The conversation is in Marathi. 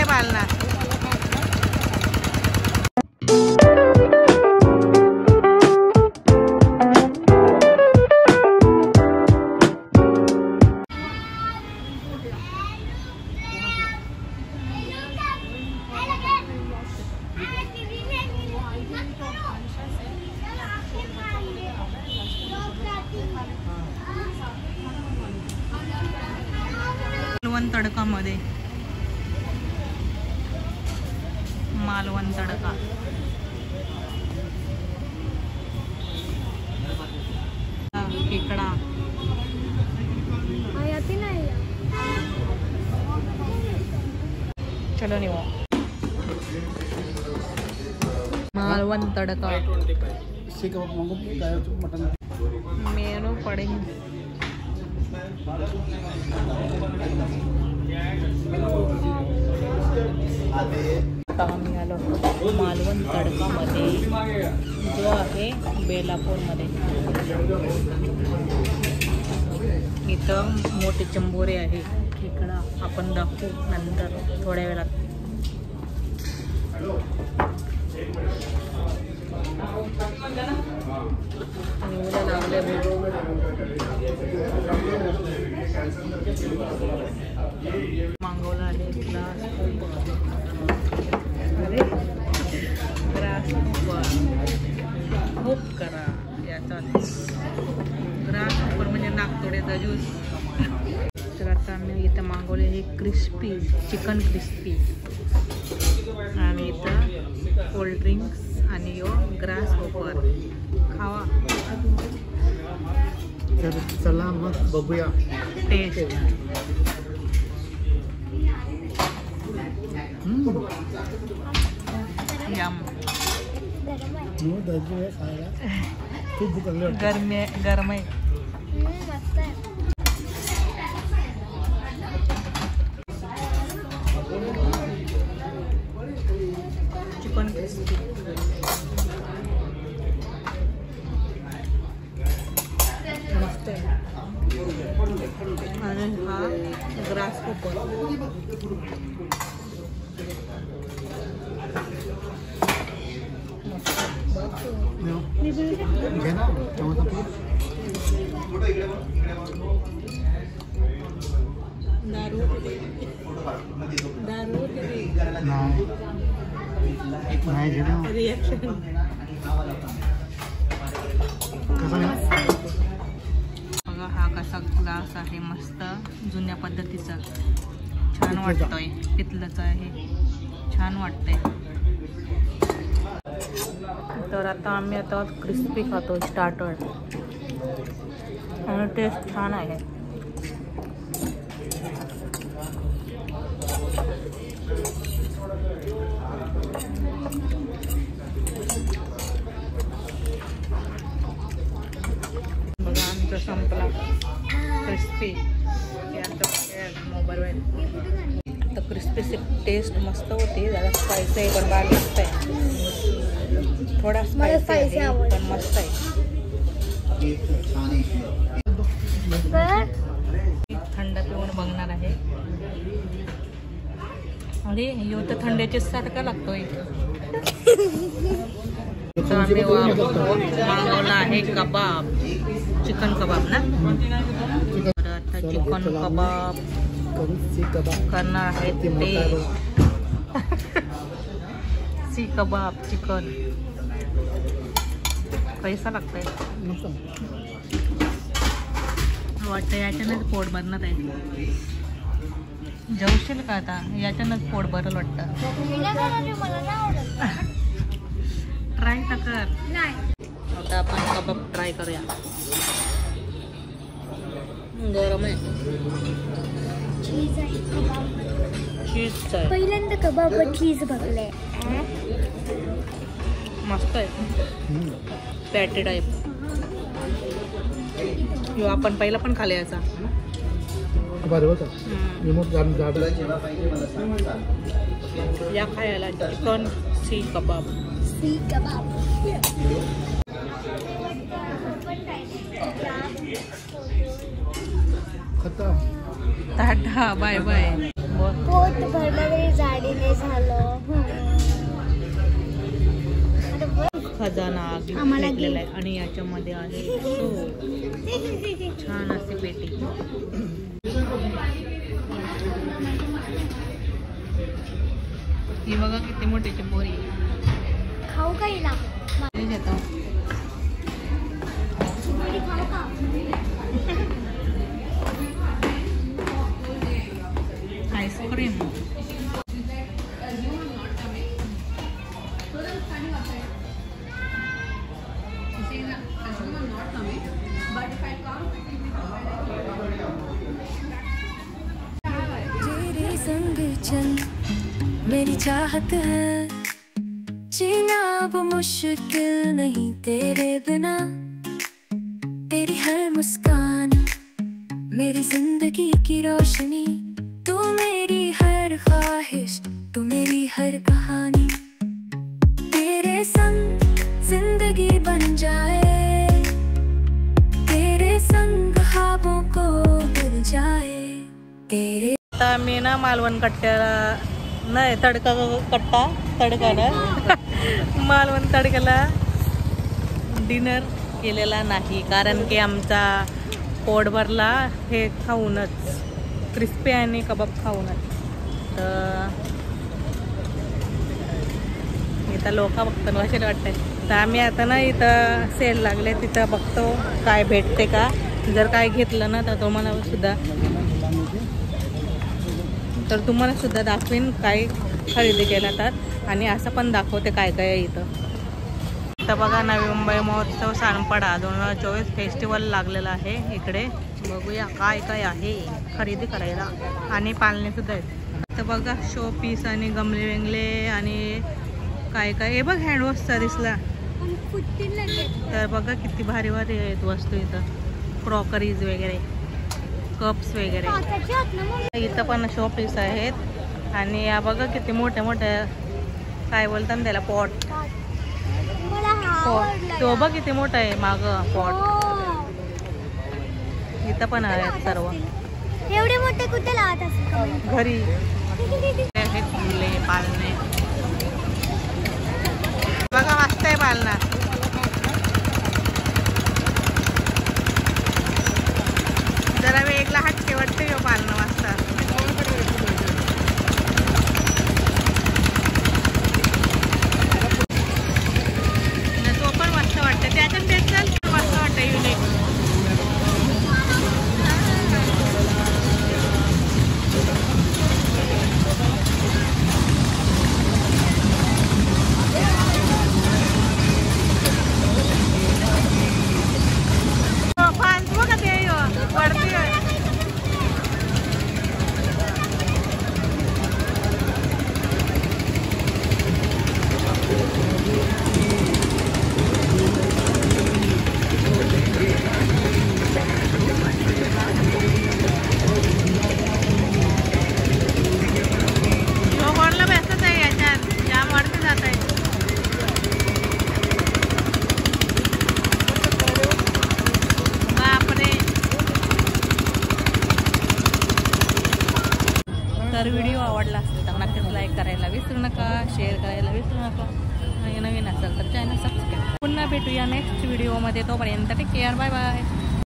पालना मालवण तडका मध्ये मालवण तडका खेकडा चलो नहीं वो मालवण तड़का मेनू पड़ेंगे आम्ही आलो मालवण तडकामध्ये जो आहे बेलापूरमध्ये. इथं मोठे चंबोरे आहे. खेकडा आपण दाखवू नंतर थोड्या वेळात. निवडा लागले मागवला आहे ग्लास खूप करा याचा ग्रास उपर म्हणजे नागतोड्याचा ज्यूस. तर आता आम्ही इथं मागवले हे क्रिस्पी चिकन क्रिस्पी आणि इथं कोल्ड्रिंक्स आणि यो ग्रास उपर खावा. तर चला मग बघूया टेस्ट. यम गरम आहे. चिकन क्रिस्पी मस्त आहे. आणि हा ग्रास कुकर बघा हा कसा ग्लास आहे मस्त जुन्या पद्धतीचा. छान वाटतोय. पितलाचा आहे. छान वाटतंय. तर आता आम्ही आता क्रिस्पी खातो स्टार्टर आणि टेस्ट छान आहे. बघा आमचा संपला क्रिस्पी. मोबाईल तर क्रिस्पीची टेस्ट मस्त होती. जरा स्पायसी आहे पण बारीक मस्त आहे. थोडा स्पायसी आहे पण मस्त आहे. थंड पिऊन बघणार आहे. अरे यो तर थंड्याचे सारखा लागतोय. आम्ही मागवला आहे कबाब चिकन कबाब ना. आता चिकन कबाब करणार आहे ते. सी कबाब चिकन पैसा लागतंय. वाटतं याच्यानंच पोट भरणार आहे. जेवशील का आता? याच्यानंच पोट भरल वाटतं. ट्राय तर कर. आता आपण कबाब ट्राय करूया. गरम आहे. चीज आहे. पहिल्यांदा कबाब चीज बघले. मस्त आहे. Patty type. आपण पहिला पण खाल्ला याचा. या खायला चिकन सी कबाब. सी कबाब. खतम. Tata bye bye. पोट भरलं तरी जाडीने झालं. खजाना आम्हाला घेतलेला आहे आणि याच्यामध्ये आहे छान अशी पेटी. ही बघा किती मोठीची बोरी. खाऊ का हिला? घेतो खाऊ का? आईस्क्रीम. तेरे संग चल मेरी चाहत है, जीना अब मुश्किल नहीं तेरे बिना. तेरी हर मुस्कान मेरी जिंदगी की रोशनी, तू मेरी हर ख्वाहिश, तू मेरी हर कहानी. तेरे संग जिंदगी बन जाए, तेरे संग ख्वाबों को मिल जाए. तेरे आता मी ना मालवण कट्ट्याला नाही तडका ना मालवण तडक्याला डिनर केलेला नाही, कारण की आमचा पोट भरला हे खाऊनच, क्रिस्पी आणि कबाब खाऊनच. तर इथं लोक बघतो वाटेल वाटतंय. तर आम्ही आता ना इथं सेल लागले तिथं बघतो काय भेटते का. जर काय घेतलं ना तर तुम्हाला सुद्धा दाखवीन काय खरेदी केला तर, आणि असं पण दाखवते काय काय आहे इथं. तर बघा नवी मुंबई महोत्सव सानपाडा 2024 फेस्टिवल लागलेला आहे इकडे. बघूया काय काय आहे खरेदी करायला, आणि पालणे सुद्धा आहेत. तर बघा शो पीस आणि गमले वेंगले आणि काय काय. हे बघ हँडवॉशचा दिसला. तर बघा किती भारी भारी आहेत वस्तू इथं, क्रॉकरीज वगैरे, कप्स वगैरे. इथं पण शो पीस आहेत. आणि या बघा किती मोठ्या मोठ्या काय बोलतात ना त्याला, पॉट. तो बघ किती मोठा आहे माग पॉट. इथं पण आहेत सर्व. एवढे मोठे कुठे लावत असतात घरी. फुले पालणे बघा मस्त आहे पालना. जरा वेगळा हटके वाटते हो पालना मस्त. तो पण मस्त वाटतं, त्याच्यात बेसल मस्त वाटतं युनिक. तर व्हिडिओ आवडला असेल तर नक्कीच लाईक करायला विसरू नका, शेअर करायला विसरू नका. आणि नवीन असेल तर चॅनल सबस्क्राईब. पुन्हा भेटूया नेक्स्ट व्हिडिओमध्ये. तोपर्यंत टेक केअर. Bye bye.